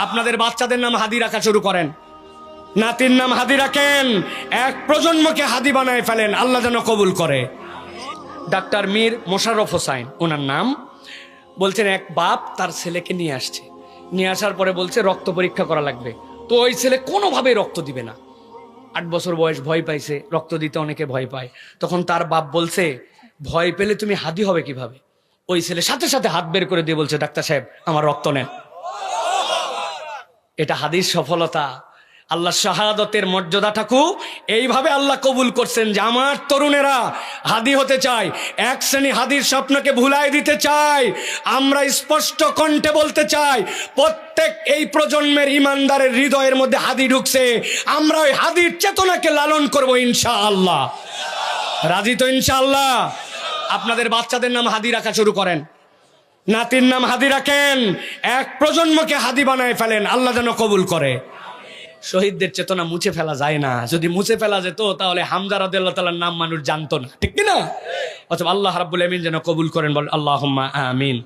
আপনাদের বাচ্চাদের নাম হাদি রাখা শুরু করেন, নাতির নাম হাদি রাখেন, এক প্রজন্মকে হাদি বানায় ফেলেন, আল্লাহ যেন কবুল করে। ডাক্তার মীর মোশাররফ হোসাইন ওনার নাম। বলছেন এক বাপ তার ছেলেকে নিয়ে আসছে, নিয়ে আসার পরে বলছে রক্ত পরীক্ষা করা লাগবে। তো ওই ছেলে কোনোভাবেই রক্ত দিবে না, 8 বছর বয়স, ভয় পাইছে, রক্ত দিতে অনেকে ভয় পায়। তখন তার বাপ বলছে ভয় পেলে তুমি হাদি হবে কিভাবে? ওই ছেলে সাথে সাথে হাত বের করে দিয়ে বলছে ডাক্তার সাহেব আমার রক্ত নেন। এটা হাদির সফলতা। আল্লাহ শাহাদতের মর্যাদাটাকু এইভাবে আল্লাহ কবুল করছেন যে আমার তরুণেরা হাদি হতে চায়, এক শ্রেণী হাদির স্বপ্নকে ভুলাই দিতে চায়। আমরা স্পষ্ট কণ্ঠে বলতে চাই প্রত্যেক এই প্রজন্মের ইমানদারের হৃদয়ের মধ্যে হাদি ঢুকছে, আমরা ওই হাদির চেতনাকে লালন করবো ইনশাআল্লাহ। রাজি তো ইনশাআল্লাহ? আপনাদের বাচ্চাদের নাম হাদি রাখা শুরু করেন, নাতির নাম হাদি রাখেন, এক প্রজন্মকে হাদি বানায় ফেলেন, আল্লাহ যেন কবুল করে। শহীদদের চেতনা মুছে ফেলা যায় না, যদি মুছে ফেলা যেত তাহলে হামজা রাদিয়াল্লাহু তাআলার নাম মানুষ জানতো না, ঠিক কি না? অথবা আল্লাহ রাব্বুল আমিন যেন কবুল করেন, বল আল্লাহুম্মা আমিন।